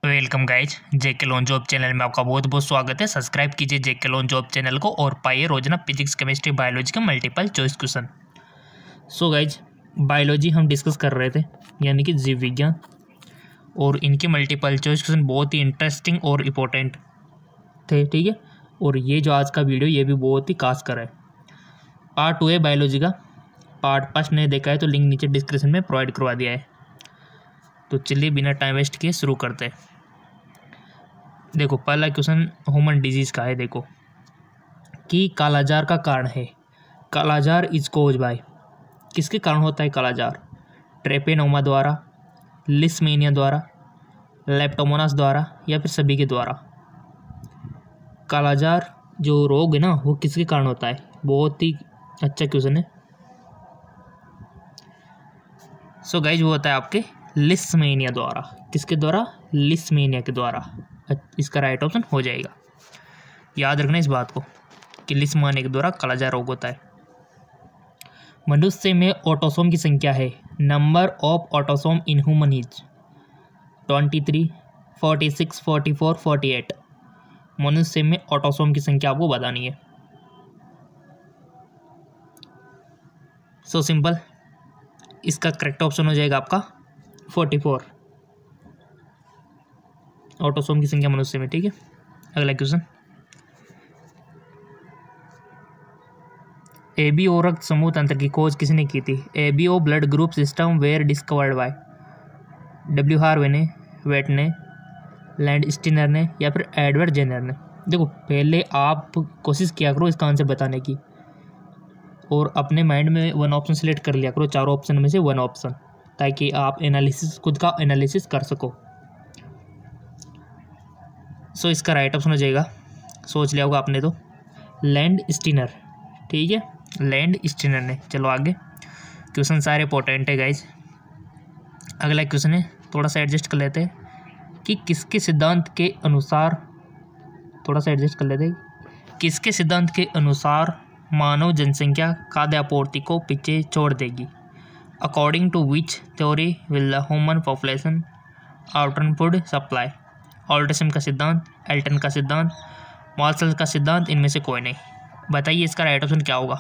Welcome guys, जेके loan job channel में आपका बहुत बहुत स्वागत है। सब्सक्राइब कीजिए जेके लोन जॉब चैनल को और पाइए रोजाना फिजिक्स केमिस्ट्री बायोलॉजी के multiple choice question. So guys, biology हम डिस्कस कर रहे थे, यानी कि जीव विज्ञान, और इनके मल्टीपल चॉइस क्वेश्चन बहुत ही इंटरेस्टिंग और इम्पोर्टेंट थे। ठीक है, और ये जो आज का वीडियो ये भी बहुत ही खास कर है। पार्ट 2 है बायोलॉजी का। पार्ट 1 नहीं देखा है तो लिंक नीचे डिस्क्रिप्शन में प्रोवाइड करवा दिया है। तो चलिए बिना टाइम वेस्ट किए शुरू करते हैं। देखो, पहला क्वेश्चन ह्यूमन डिजीज़ का है। देखो कि कालाजार का कारण है। कालाजार इज कोज बाय, किसके कारण होता है कालाजार? ट्रेपेनोमा द्वारा, लिस्मेनिया द्वारा, लेप्टोमोनास द्वारा, या फिर सभी के द्वारा? कालाजार जो रोग है ना, वो किसके कारण होता है? बहुत ही अच्छा क्वेश्चन है। सो गाइज, वो होता है आपके लिस्मेनिया द्वारा। किसके द्वारा? लिस्मेनिया के द्वारा। इसका राइट ऑप्शन हो जाएगा। याद रखना इस बात को कि लिस्मेनिया के द्वारा कालाजार रोग होता है। मनुष्य में ऑटोसोम की संख्या है। Number of autosome in human is 23, 46, 44, 48। मनुष्य में ऑटोसोम की संख्या आपको बतानी है। सो सिंपल, इसका करेक्ट ऑप्शन हो जाएगा आपका 44, ऑटोसोम की संख्या मनुष्य में। ठीक है, अगला क्वेश्चन। एबीओ रक्त समूह तंत्र की खोज किसने की थी? ABO blood group system were discovered by W Harvey ने, वेट ने, लैंड स्टीनर ने, या फिर एडवर्ड जेनर ने? देखो, पहले आप कोशिश किया करो इसका आंसर बताने की, और अपने माइंड में वन ऑप्शन सेलेक्ट कर लिया करो, चारों ऑप्शन में से वन ऑप्शन, ताकि आप एनालिसिस खुद का एनालिसिस कर सको। सो इसका राइट ऑप्शन हो जाएगा, सोच लिया होगा आपने तो, लैंड स्टीनर। ठीक है, लैंड स्टीनर ने। चलो आगे, क्वेश्चन सारे इंपॉर्टेंट है गाइज। अगला क्वेश्चन है, थोड़ा सा एडजस्ट कर लेते हैं कि किसके सिद्धांत के अनुसार, थोड़ा सा एडजस्ट कर लेते हैं, किसके सिद्धांत के अनुसार मानव जनसंख्या खाद्य आपूर्ति को पीछे छोड़ देगी? According to which theory will the human population outrun food supply? ऑल्टरसन का सिद्धांत, एल्टन का सिद्धांत, मार्शल का सिद्धांत, इनमें से कोई नहीं। बताइए इसका राइट ऑप्शन क्या होगा?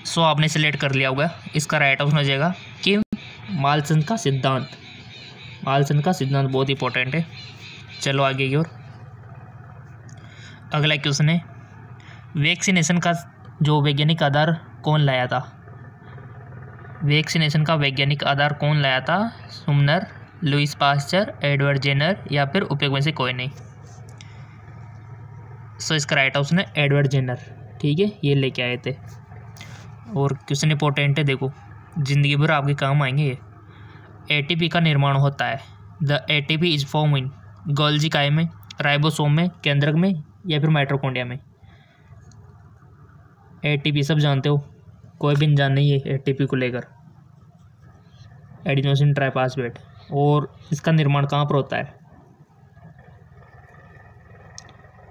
सो आपने सिलेक्ट कर लिया होगा, इसका राइट ऑप्शन हो जाएगा कि मार्शल का सिद्धांत। मार्शल का सिद्धांत बहुत इंपॉर्टेंट है। चलो आगे की ओर। अगला क्वेश्चन है, वैक्सीनेशन का जो वैज्ञानिक आधार कौन लाया था? वैक्सीनेशन का वैज्ञानिक आधार कौन लाया था? सुमनर, लुइस पास्चर, एडवर्ड जेनर, या फिर उपयोग में से कोई नहीं? सो इसका राइट ऑप्शन है एडवर्ड जेनर। ठीक है, ये लेके आए थे, और क्वेश्चन इंपॉर्टेंट है। देखो, जिंदगी भर आपके काम आएंगे ये। एटीपी का निर्माण होता है। The ATP is form in Golgi काय में, राइबोसोम में, केंद्रक में, या फिर माइटोकॉन्ड्रिया में? एटीपी सब जानते हो, कोई भी अनजान नहीं है एटीपी को लेकर। Adenosine triphosphate. और इसका निर्माण कहाँ पर होता है?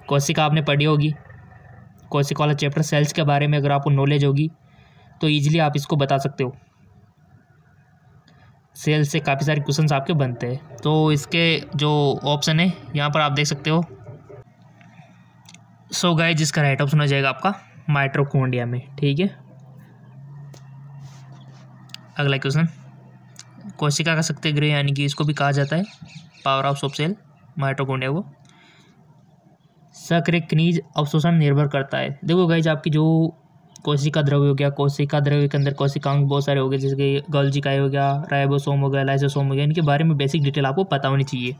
कोशिका आपने पढ़ी होगी, कोशिका वाला चैप्टर सेल्स के बारे में अगर आपको नॉलेज होगी तो इजीली आप इसको बता सकते हो। सेल्स से काफ़ी सारे क्वेश्चंस आपके बनते हैं। तो इसके जो ऑप्शन है यहाँ पर आप देख सकते हो। सो गाइस, जिसका राइट ऑप्शन हो जाएगा आपका माइटोकॉन्ड्रिया में। ठीक है, अगला क्वेश्चन। कोशिका का शक्ति गृह, यानी कि इसको भी कहा जाता है power house of cell, mitochondria को, सक्रिय खनिज अवशोषण निर्भर करता है। देखो गाइज, आपकी जो कोशिका द्रव्य हो गया, कोशिका द्रव्य के अंदर कोशिकांग बहुत सारे हो गए, जैसे कि गोल्जी काय हो गया, राइबोसोम हो गया, लाइसोसोम हो गया, इनके बारे में बेसिक डिटेल आपको पता होनी चाहिए।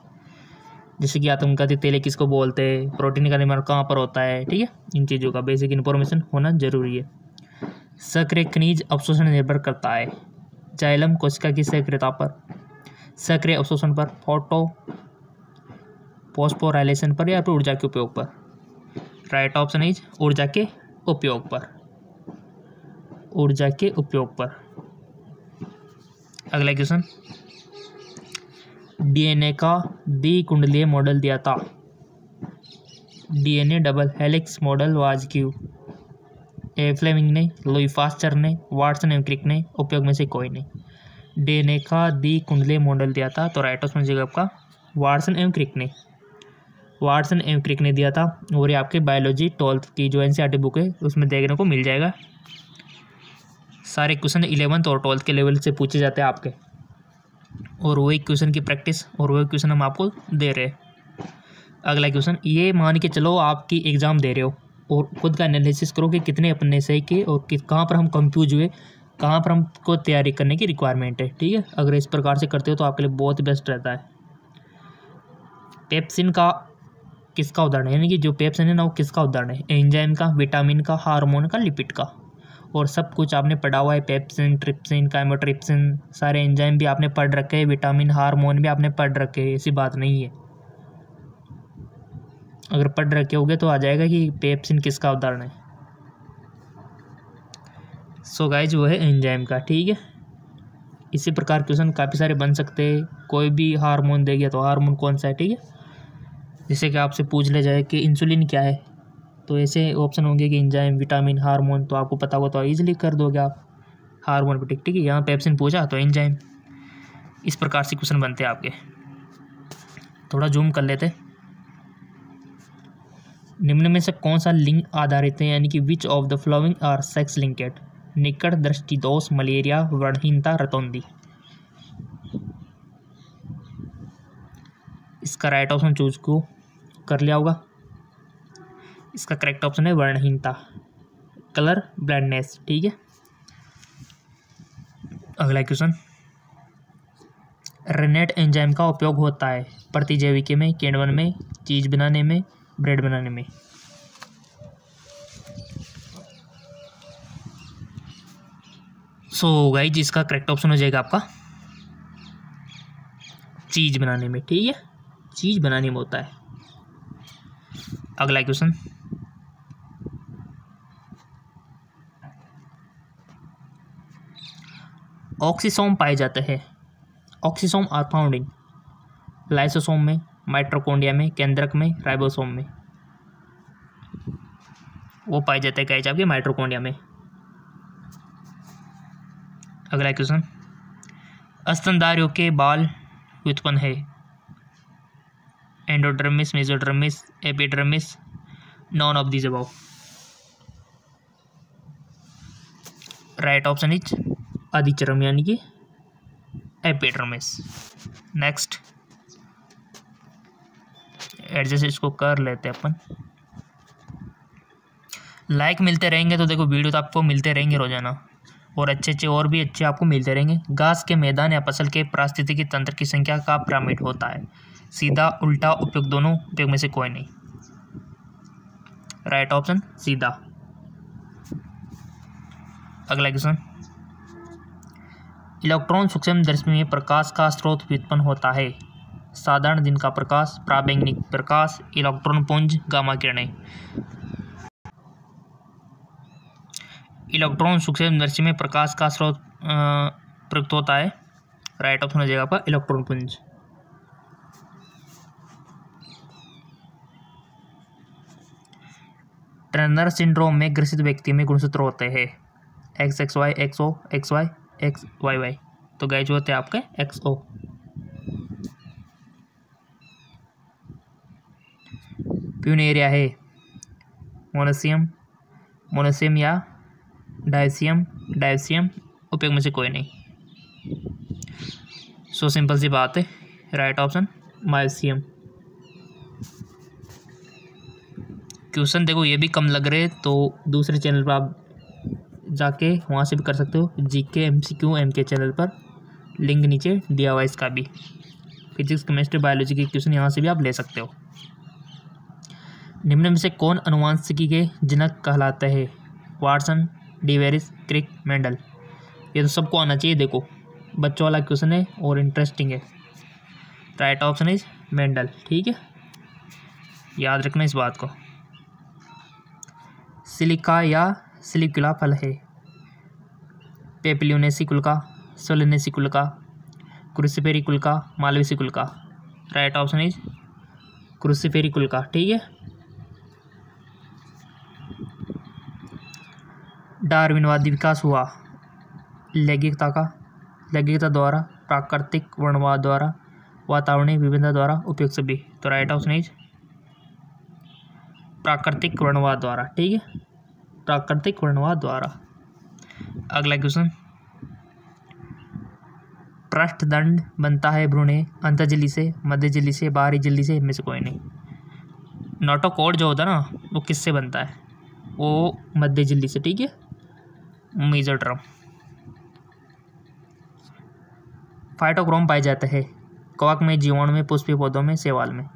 जैसे कि आत्मघाती तेल किसको बोलते हैं, प्रोटीन का निर्माण कहाँ पर होता है। ठीक है, इन चीज़ों का बेसिक इन्फॉर्मेशन होना जरूरी है। सक्रिय खनिज अवशोषण निर्भर करता है जाइलम कोशिका की सक्रियता पर, सक्रिय अवशोषण पर, फोस्फोराइलेशन पर, या फिर ऊर्जा के उपयोग पर? राइट ऑप्शन इज ऊर्जा के उपयोग पर। ऊर्जा के उपयोग पर। अगला क्वेश्चन, डीएनए का द्विकुंडलीय मॉडल दिया था। DNA double helix model was क्यू? ए फ्लेमिंग ने, लुई पास्चर ने, वाटसन एंड क्रिक ने, उपयोग में से कोई नहीं? डेनेका दी कुंडले मॉडल दिया था, तो राइट ऑप्शन हो जाएगा आपका वाटसन एवं क्रिक ने, वाटसन एवं क्रिक ने दिया था। और ये आपके बायोलॉजी 12th की जो एनसीईआरटी बुक है उसमें देखने को मिल जाएगा। सारे क्वेश्चन 11th और 12th के लेवल से पूछे जाते हैं आपके, और वही क्वेश्चन की प्रैक्टिस और वही क्वेश्चन हम आपको दे रहे हैं। अगला क्वेश्चन, ये मान के चलो आपकी एग्ज़ाम दे रहे हो और खुद का एनालिसिस करो कि कितने अपने सही किए और कहाँ पर हम कंफ्यूज हुए, कहाँ पर हमको तैयारी करने की रिक्वायरमेंट है। ठीक है, अगर इस प्रकार से करते हो तो आपके लिए बहुत बेस्ट रहता है। पेप्सिन का किसका उदाहरण है, यानी कि जो पेप्सिन है ना वो किसका उदाहरण है, एंजाइम का, विटामिन का, हार्मोन का, लिपिड का। और सब कुछ आपने पढ़ा हुआ है, पेप्सिन, ट्रिप्सिन, काइमोट्रिप्सिन, सारे एंजाइम भी आपने पढ़ रखे हैं, विटामिन, हार्मोन भी आपने पढ़ रखे हैं, ऐसी बात नहीं है। अगर पढ़ रखे होगे तो आ जाएगा कि पेप्सिन किसका उदाहरण है। सो गाइज वो है एंजाइम का। ठीक है, इसी प्रकार क्वेश्चन काफ़ी सारे बन सकते हैं। कोई भी हार्मोन दे गया तो हार्मोन कौन सा है, ठीक है। जैसे कि आपसे पूछ ले जाए कि इंसुलिन क्या है, तो ऐसे ऑप्शन होंगे कि एंजाइम, विटामिन, हार्मोन, तो आपको पता होगा तो ईजिली कर दोगे आप हार्मोन पर टिक। ठीक है, यहाँ पेप्सिन पूछा तो एंजाइम। इस प्रकार से क्वेश्चन बनते हैं आपके। थोड़ा जूम कर लेते। निम्न में से कौन सा लिंग आधारित है, यानी कि which of the following are sex linked, निकट दृष्टि दोष, मलेरिया, वर्णहीनता, रतौंधी। इसका राइट ऑप्शन चूज को कर लिया होगा। इसका करेक्ट ऑप्शन है वर्णहीनता, कलर ब्लाइंडनेस। ठीक है, अगला क्वेश्चन, रेनेट एंजाइम का उपयोग होता है प्रतिजैविकी में, किण्वन में, चीज बनाने में, ब्रेड बनाने में। सो गाइस इसका करेक्ट ऑप्शन हो जाएगा आपका चीज बनाने में। ठीक है, चीज बनाने में होता है। अगला क्वेश्चन, ऑक्सीसोम पाए जाते हैं। Oxysomes are found in lysosome में, माइटोकॉन्ड्रिया में, केंद्रक में, राइबोसोम में। वो पाए जाते हैं गाइस आपके माइटोकॉन्ड्रिया में। अगला क्वेश्चन, स्तनधारियों के बाल व्युत्पन्न है endodermis, mesodermis, epidermis, none of these above. Right option is अधिचर्म यानी कि एपिडर्मिस। नेक्स्ट एडजस्ट इसको कर लेते हैं अपन। लाइक मिलते रहेंगे तो देखो वीडियो तो आपको मिलते रहेंगे रोजाना, और अच्छे और भी अच्छे आपको मिलते रहेंगे। घास के मैदान या फसल के पारिस्थितिकी तंत्र की संख्या का पिरामिड होता है, सीधा, उल्टा, उपयुक्त, दोनों, उपयोग में से कोई नहीं। राइट ऑप्शन सीधा। अगला क्वेश्चन, इलेक्ट्रॉन सूक्ष्मदर्शी में प्रकाश का स्रोत व्युत्पन्न होता है, साधारण दिन का प्रकाश, पराबैंगनी प्रकाश, इलेक्ट्रॉन पुंज, गामा किरणें। इलेक्ट्रॉन सूक्ष्मदर्शी में प्रकाश का स्रोत प्रयुक्त होता है। राइट ऑप्शन हो जाएगा आपका इलेक्ट्रॉन पुंज। टर्नर सिंड्रोम में ग्रसित व्यक्ति में गुणसूत्र होते हैं XXY, XO, XY, XYY। तो गाइस होते हैं आपके XO। प्यूनेरिया है मोनोसियम, मोनोसियम या डायसियम, डायसियम, उपयोग में से कोई नहीं। सो सिंपल सी बात है, राइट ऑप्शन मायोसियम। क्वेश्चन देखो ये भी कम लग रहे तो दूसरे चैनल पर आप जाके वहाँ से भी कर सकते हो, GK MCQ MK चैनल पर, लिंक नीचे दिया हुआ इसका भी। फिजिक्स, केमिस्ट्री, बायोलॉजी के क्वेश्चन यहाँ से भी आप ले सकते हो। निम्न में से कौन अनुवांशिकी के जनक कहलाते हैं, वाटसन, डिवेरिस, क्रिक, मेंडल। ये तो सबको आना चाहिए, देखो बच्चों वाला क्वेश्चन है और इंटरेस्टिंग है। Right option is Mendel. ठीक है, याद रखना इस बात को। सिलिका या सिलिकुला फल है, पेपिलियोनेसी कुल का, सोलेनेसी कुल का, क्रूसिफेरी कुल का, मालवेसी कुल का। राइट ऑप्शन इज क्रूसिफेरी कुल का। ठीक है, डार्विनवादी विकास हुआ लैंगिकता का, लैंगिकता द्वारा, प्राकृतिक वर्णवाद द्वारा, वातावरणीय विभिन्नता द्वारा, उपयुक्त सभी। तो राइट ऑप्शन इज प्राकृतिक वर्णवाद द्वारा। ठीक है, प्राकृतिक वर्णवाद द्वारा। अगला क्वेश्चन, पृष्ठदंड बनता है भ्रूणें अंतःझिल्ली से, मध्य झिल्ली से, बाहरी झिल्ली से, इनमें से कोई नहीं। नोटोकॉड जो होता है ना वो किससे बनता है? वो मध्य झिल्ली से। ठीक है, मेसोडर्म। फाइटोक्रोम पाए जाते हैं कवक में, जीवाणु में, पुष्पीय पौधों में, शैवाल में।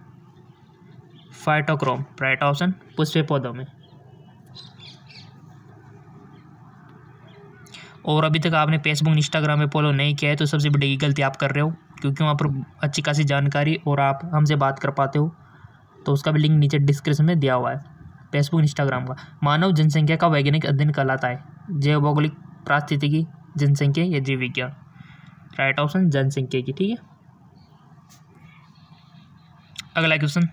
फाइटोक्रोम राइट ऑप्शन, पुष्पीय पौधों में। और अभी तक आपने फेसबुक इंस्टाग्राम में फॉलो नहीं किया है तो सबसे बड़ी गलती आप कर रहे हो, क्योंकि वहाँ पर अच्छी खासी जानकारी और आप हमसे बात कर पाते हो। तो उसका भी लिंक नीचे डिस्क्रिप्शन में दिया हुआ है, फेसबुक इंस्टाग्राम का। मानव जनसंख्या का वैज्ञानिक अध्ययन कहलाता है जैव भौगोलिक पारिस्थितिकी, जनसंख्या या जीव विज्ञान। राइट ऑप्शन जनसंख्या की। ठीक है, अगला क्वेश्चन,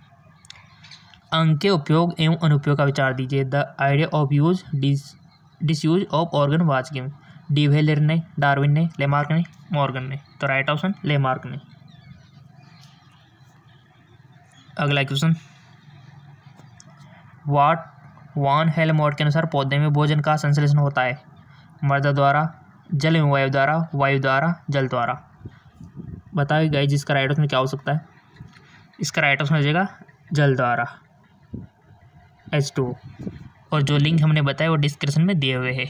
अंग के उपयोग एवं अनुपयोग का विचार दीजिए। The idea of use disuse of organ was given. डी व्हेलर ने, डार्विन ने, लेमार्क ने, मॉर्गन ने। तो राइट ऑप्शन लेमार्क ने। अगला क्वेश्चन, वान हेलमोट के अनुसार पौधे में भोजन का संश्लेषण होता है मृदा द्वारा, जल एवं वायु द्वारा, वायु द्वारा, जल द्वारा। बताइए गाइस जिसका राइट ऑप्शन क्या हो सकता है? इसका राइट ऑप्शन हो जाएगा जल द्वारा, H2O। और जो लिंक हमने बताया वो डिस्क्रिप्शन में दिए हुए हैं।